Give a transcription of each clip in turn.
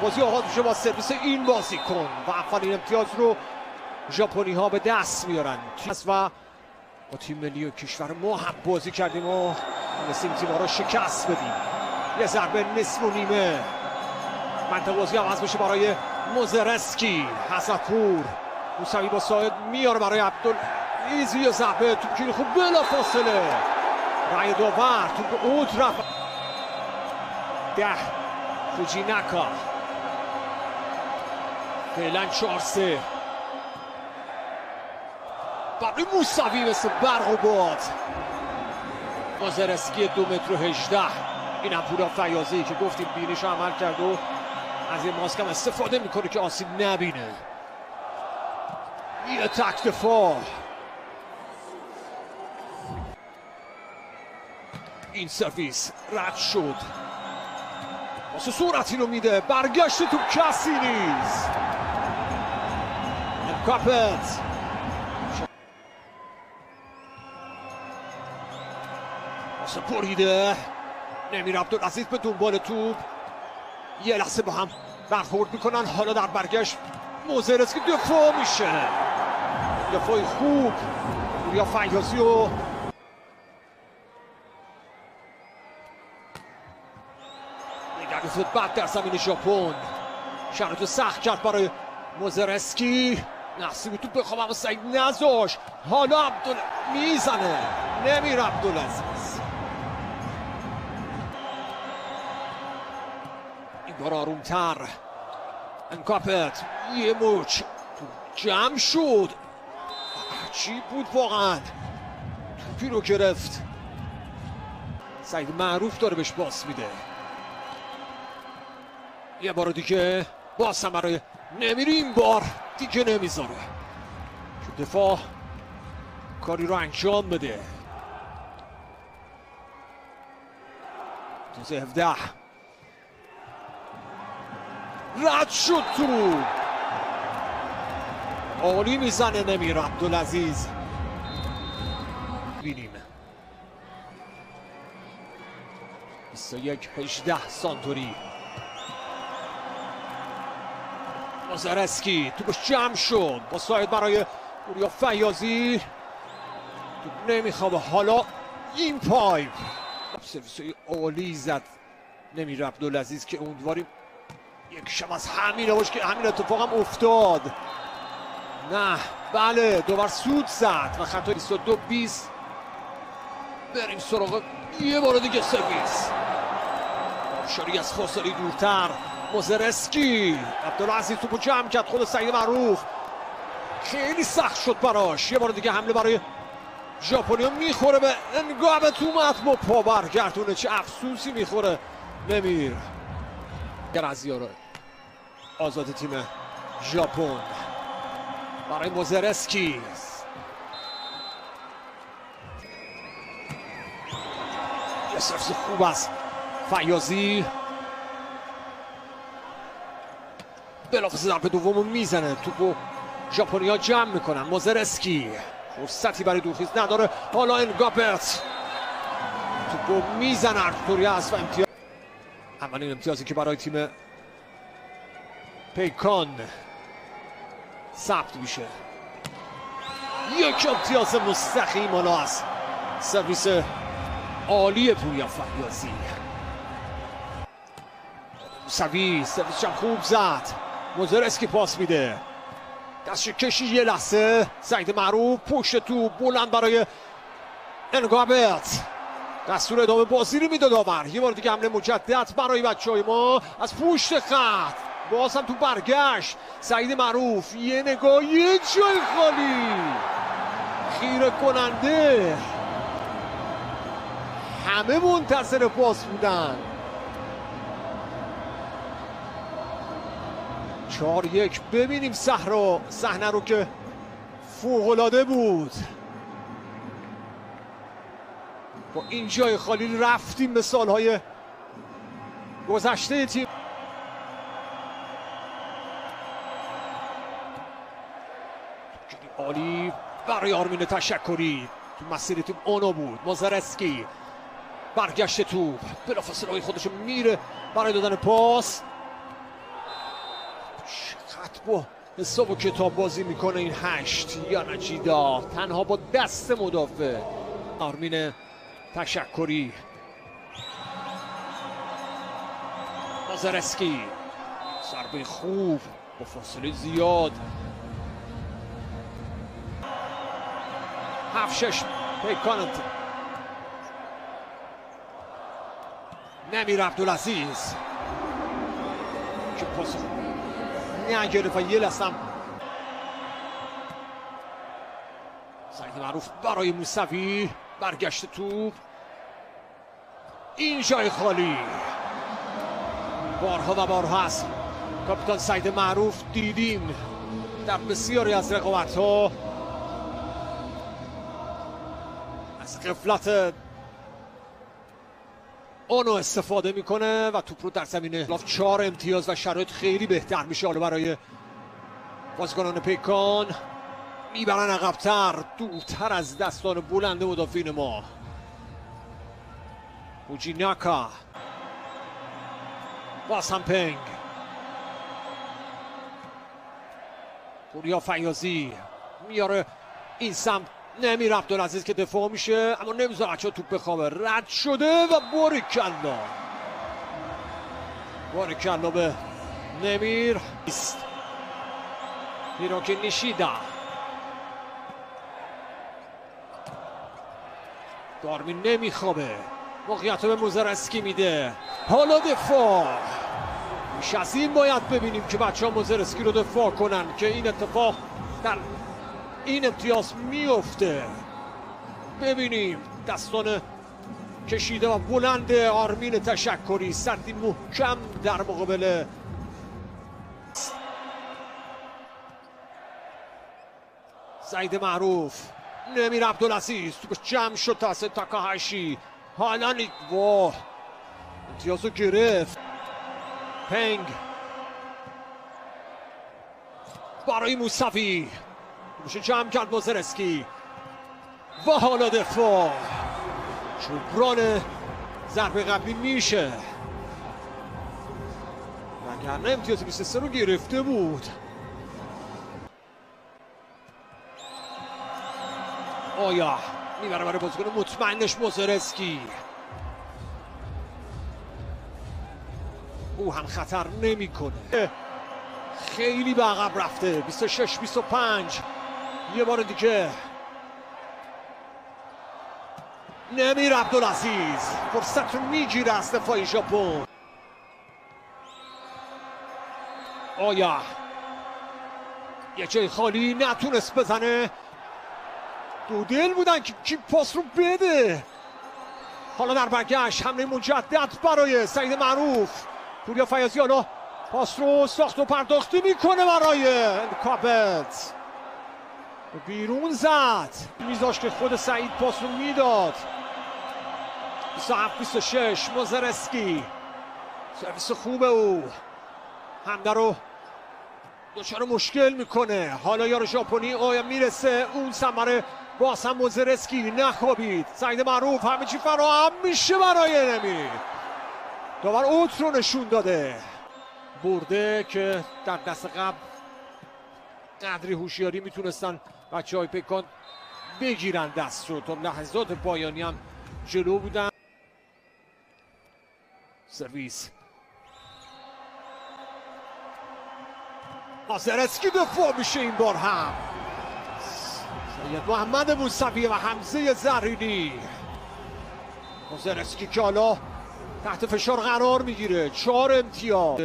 بازی آغاز میشه با سرویس این بازیکن و اولین امتیاز رو ژاپنی ها به دست میارن و با تیم ملی کشور ما هم بازی کردیم و تونستیم تیم ها رو شکست بدیم. یه ضربه نصف و نیمه منطقه بازی عوض بشه برای موزرسکی. حسن‌پور موسوی با ساعد میاره برای عبدالعزیز. یه ضربه توپ گیری خوب بلا فاصله رای داور توپ اوت رفت. فوجیناکا فعلا 4-3 برای موسوی مثل برق و باد. موزرسکی 2 متر و 18. این هم پورا فیاضی که گفتیم بینش عمل کرد و از این ماسک هم استفاده میکنه که آسیب نبینه. یه تک دفاع. این سرویس رد شد واسه سرعتی رو میده. برگشت تو کسی نیست. امکاپت واسه بریده نمیر عبدالعزیز به دنبال توپ. یه لحظه با هم برخورد میکنن. حالا در برگشت موزرسکی دفاع میشه. دفاع خوب یا فیاضی و نگرد بعد در زمین ژاپن شرایط سخت کرد برای موزرسکی. نصیب تو بخوام اما سعید نذاش. حالا عبدال میزنه نمیر عبدالعزیز. این بار آرومتر. انکاپت یه مچ جمع شد. چی بود واقعا. توپی رو گرفت. سعید معروف داره بهش باس میده. یه بار دیگه باز هم برای نمیر. این بار دیگه نمیذاره که دفاع کاری رو انجام بده. 17 رد شد تو. عالی میزنه نمیر عبدالعزیز. بینیم 21-18 سانتوری. موزرسکی توپش جمع شد با ساعد برای پوریا فیاضی. توپ نمیخوابه. حالا این پای سرویس عالی زد نمیر عبدالعزیز که امیدواریم یک شب از همین باشه که همین اتفاق هم افتاد. نه بله دوبار سود زد و خطا 22-20. بریم سراغ یه بار دیگه سرویس. شاری از فاصله دورتر. موزرسکی عبدالعزیز توپو جمع کرد. خود سعید معروف خیلی سخت شد براش. یه بار دیگه حمله برای ژاپنیا میخوره به انگابت. اومد با پا برگردونه. چه افسوسی میخوره نمیر. از یارو آزاد تیم ژاپن برای موزرسکی. یه سرویس خوب است فیاضی. بلافاصله ضربه دومو میزنه. توپو ژاپنیا جمع میکنن. موزرسکی فرصتی برای دورخیز نداره. حالا انگابت توپو میزنه. ارتوریاس و امتیاز. اولین امتیازی که برای تیم پیکان ثبت میشه. یک امتیاز مستقیم حالا از سرویس عالی پوریا فیاضی. موسوی سرویسش هم خوب زد. موزرسکی پاس میده. دستش کشی یه لحظه. سعید معروف پشت تو بلند برای انگابت. دستور ادامه بازی رو میده داور. یه بار دیگه حمله مجدد برای بچهای ما از پشت خط. باز هم تو برگشت سعید معروف. یه نگاه یه جای خالی خیره کننده. همه منتظر پاس بودن. 4-1. ببینیم صحنه رو که فوق‌العاده بود. با این جای خالی رفتیم به سالهای گذشته تیم. عالی برای آرمین تشکری تو مسیر تیم اونو بود. موزرسکی برگشت توپ بلافاصله خودش میره برای دادن پاس. چقدر با حساب و کتاب بازی میکنه این 8 یا نجیدا، تنها با دست مدافع. آرمین تشکری، مازرسکی، ضربه خوب با فاصله زیاد. 7-6 پیکانت. نمیر عبدالعزیز که پاس نگرفت و یه لحظه سعید معروف برای موسوی، برگشت توپ، این جای خالی. بارها و بارها هست کاپیتان سعید معروف دیدیم در بسیاری از رقابت‌ها از غفلت اونو استفاده میکنه و توپ رو در زمینه 4 امتیاز و شرایط خیلی بهتر میشه حالا برای بازیکنان پیکان. میبرن عقب‌تر، دورتر از دستان بلند مدافعین ما. اوجیناکا، باز هم پنگ، پوریا فیاضی میاره این سمت. نمیر عبدالعزیز که دفاع میشه اما نمیذاره بچه‌ها توپ بخوابه، رد شده و باریکلا به نمیر. هیروکی نیشیدا، دارمین نمیخوابه، موقعیت رو به موزرسکی میده. حالا دفاع میش از این باید ببینیم که بچه ها موزرسکی رو دفاع کنن که این اتفاق در این امتیاز میفته. ببینیم دستان کشیده و بلند آرمین تشکری، سردی محکم در مقابل سعید معروف. نمیر عبدالعزیز توپ جمع شد توسط تاکاهاشی. حالا واه امتیاز رو گرفت. پنگ برای موسوی، توپش جمع کرد موزرسکی و حالا دفاع. جبران ضربه قبلی میشه وگرنه امتیاز 23 رو گرفته بود. آیا میبره برای بازیکن مطمئنش موزرسکی. او هم خطر نمیکنه، خیلی به عقب رفته. 26-25 یه بار دیگه. نمیر عبدالعزیز فرصت رو میگیره از دفاع ژاپن. آیا یه جای خالی نتونست بزنه، دو دل بودن که کی پاس رو بده. حالا در برگشت حمله مجدد برای سعید معروف. پوریا فیاضی حالا پاس رو ساخت و پرداختی میکنه برای کابت، بیرون زد. میذاشت که خود سعید پاس رو میداد. 27-26 موزرسکی، سرویس خوبه او، حمله رو دچار مشکل میکنه. حالا یار ژاپنی آیا میرسه اون ثمره، باز هم موزرسکی نخوابید. سعید معروف همه چی فراهم میشه برای نمیر. داور اوت رو نشون داده، برده که در دست قبل قدری هوشیاری میتونستن بچه های پیکان بگیرن دست رو. تا لحظات پایانی هم جلو بودن. سرویس مازرسکی دفاع میشه این بار هم. سید محمد موسوی و حمزه زرینی. مازرسکی که حالا تحت فشار قرار میگیره. 4 امتیاز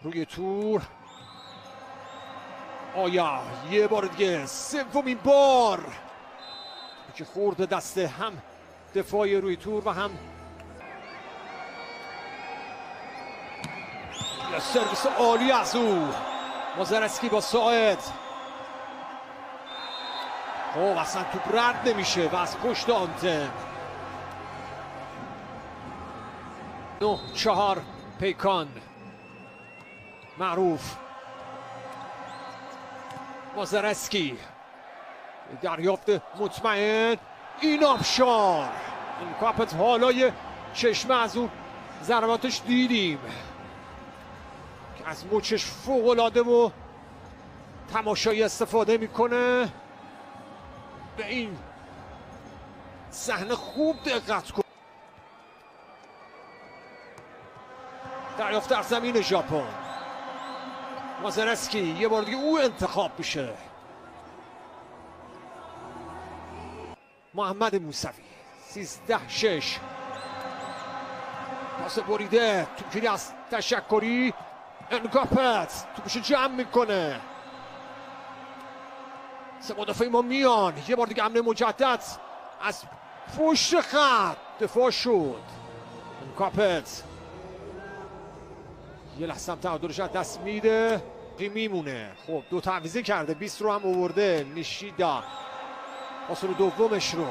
روی تور. آیا یه بار دیگه، سومین بار که خورد به دست هم دفاعی روی تور و هم یه سرویس عالی از او. مازرسکی با ساعد. خب اصلا توپ رد نمیشه و از پشت آنتن. 9-4 پیکان. معروف، مازرسکی، دریافت مطمئن. این آبشار، این کاپت حالا یه چشمه از اون ضرباتش دیدیم از مچش فوق‌العاده و تماشایی استفاده میکنه. به این صحنه خوب دقت کن. دریافت در زمین ژاپن. مازرسکی یه بار دیگه او انتخاب میشه. محمد موسوی 13-6. پاس بریده، توپگیری از تشکری. انکاپت توپشو جمع میکنه. سه مدافع ما میان. یه بار دیگه حمله مجدد از پشت خط دفاع شد. انکاپت یه لحظه هم تعادلش از دست میده. میمونه. خب دو تعویضه کرده. 20 رو هم آورده نیشیدا. پاس رو دومش رو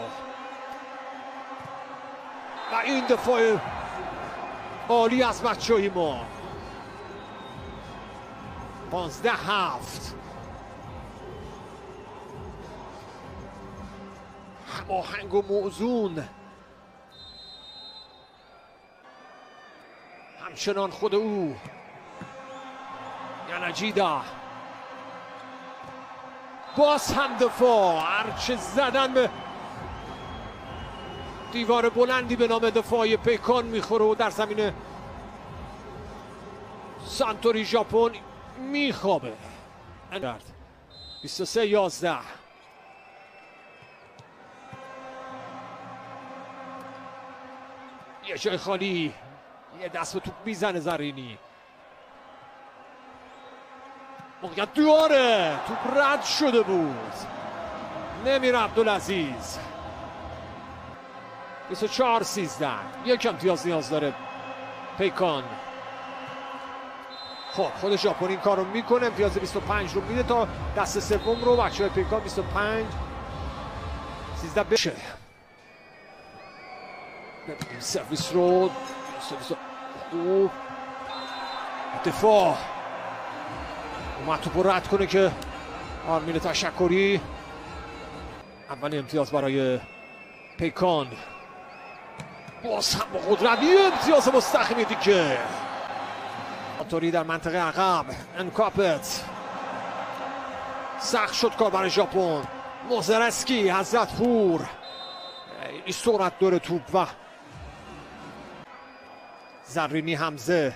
و این دفاع عالی از بچه‌های ما. 15-7. هماهنگ و موزون. همچنان خود او یناجیدا. باز هم دفاع. هرچه زدن به دیوار بلندی به نام دفاعی پیکان میخوره و در زمین سانتوری ژاپن میخوابه. 23-11. یه جای خالی. یه دست به توپ میزنه زرینی. موقعیت داره. توپ رد شده بود. نمیر عبدالعزیز. 24-13. یک امتیاز نیاز داره پیکان. خب خود ژاپن این کار رو میکنه. امتیاز 25 رو میده تا دست سوم رو بچه‌های پیکان 25-13 بشه. سرویس رو خوب دفاع اومد توپ رو رد کنه که آرمین تشکری. اول امتیاز برای پیکان. باز هم با قدرت امتیاز مستقیمی دیگه. آتوری در منطقه عقب. انکاپت. سخت شد کار برای ژاپن. موزرسکی حضرت پور. این سرعت داره توپ و زرینی حمزه.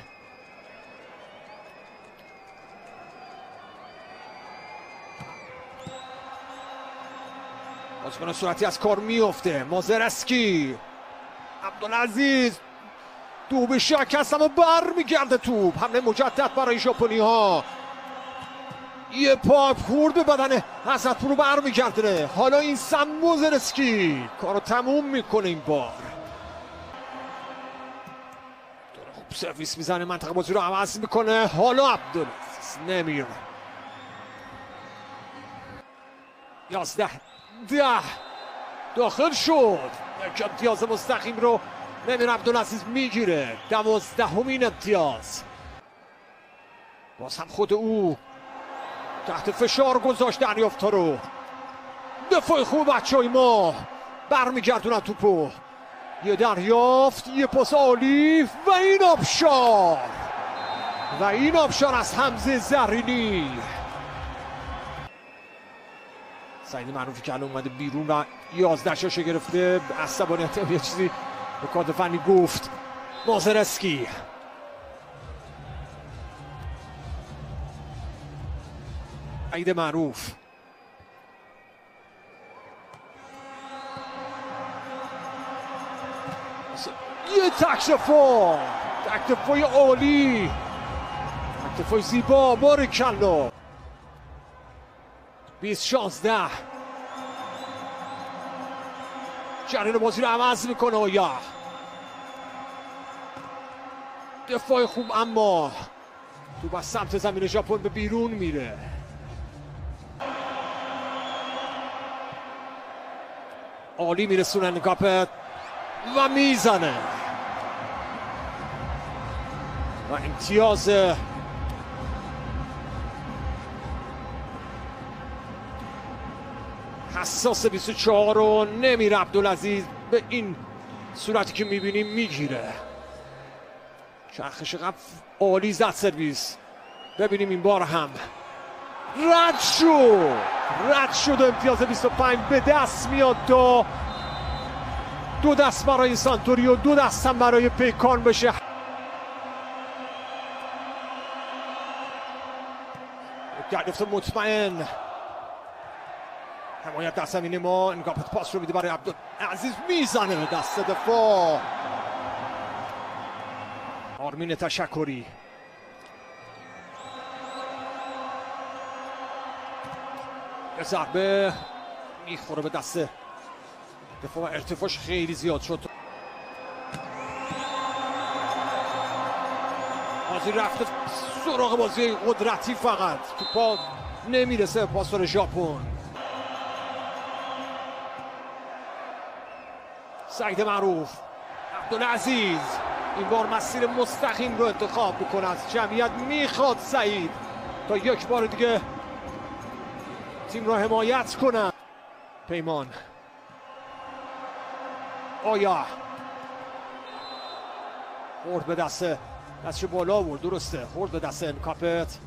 بازیکن سرعتی از کار میفته. مازرسکی. عبدالعزیز دو به شکست اما بر میگرده توپ. حمله مجدد برای ژاپنی ها. یه پاک خورد به بدن حضرت پور رو بر میگردونه. حالا این سم مازرسکی کارو تموم میکنه. این بار داره خوب سرویس میزنه. منطقه بازی رو عوض میکنه. حالا عبدالعزیز نمیر. 11-10 داخل شد. یک امتیاز مستقیم رو نمیر عبدالعزیز میگیره. 12مین امتیاز. باز هم خود او تحت فشار گذاشت دریافت ها رو. دفاع خوب بچه‌های ما برمیگردونن توپو. یه دریافت. یه پاس عالی و این آبشار از حمزه زرینی. سعید معروفی که الان اومده بیرون و 11 شاشو گرفته. عصبانیت یه چیزی به کادر فنی گفت. مازرسکی. سعید معروف. یه تکتفای عالی. تکتفای زیبا. باریکلا. 20-16. جریان بازی رو عوض میکنه. آیا دفاع خوب اما تو از سمت زمین ژاپن به بیرون میره. عالی میرسونه انکاپت و میزنه و امتیاز حساس 24 رو نمیر عبدالعزیز به این صورتی که میبینیم میگیره. چرخش قبل عالی زد سرویس. ببینیم این بار هم رد شد امتیاز 25 به دست میاد. دو دست برای سانتوری و 2 دست هم برای پیکان بشه. دریافت مطمئن، حمایت در زمین ما. انگاپت پاس رو میده برای عبدالعزیز، میزنه به دست دفاع. آرمین تشکری ضربه میخوره به دست دفاع. ارتفاعش خیلی زیاد شد. بازی رفته سراغ بازی قدرتی، فقط تو پا نمیرسه پاسور ژاپن. سعید معروف، عبدالعزیز این بار مسیر مستقیم رو انتخاب میکنه. از جمعیت میخواد سعید تا یک بار دیگه تیم را حمایت کنه. پیمان، آیا خورد به دستش بالا آورد، درسته، خورد به دست انکاپت.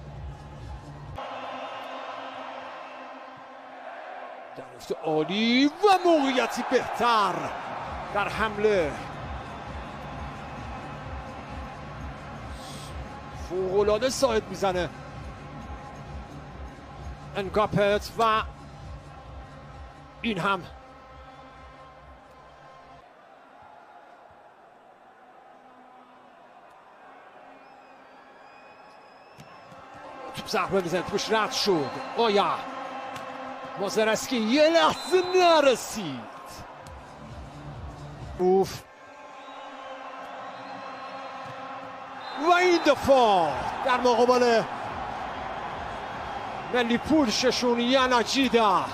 دریافت عالی و موقعیتی بهتر در حمله. فوق‌العاده ساعد میزنه انکاپت و این هم توپ ضربه میزنه، توش رد شد. آیا مازرسکی یه لحظه نرسید. اوف، و این دفاع در مقابل ملی پولششون یناجیدا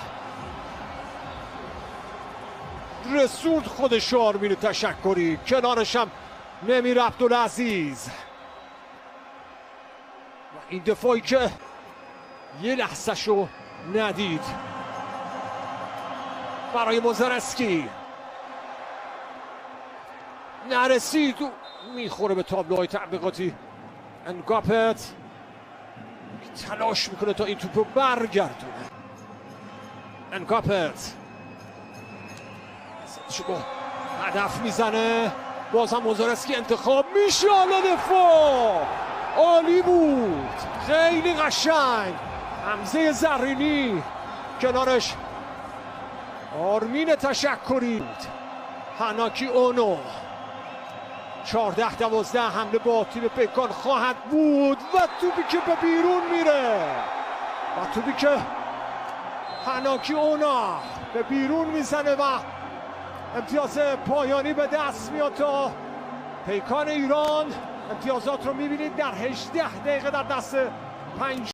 رسود خودش. آرمین تشکری کنارش هم نمیر عبدالعزیز. و این دفاعی که یه لحظه شو ندید برای مازرسکی، نرسید و میخوره به تابلوهای تبلیغاتی. انگاپت تلاش میکنه تا این توپ رو برگردونه. انگاپت با هدف میزنه، باز هم مازرسکی انتخاب میشه. دفاع عالی بود، خیلی قشنگ. حمزه زرینی کنارش آرمین تشکری بود. هاناکی اونو 14-12 حمله با تیم پیکان خواهد بود و توپی که به بیرون میره و توپی که هاناکی اونا به بیرون میزنه و امتیاز پایانی به دست میاد. تا پیکان ایران امتیازات رو میبینید در 18 دقیقه در دست 5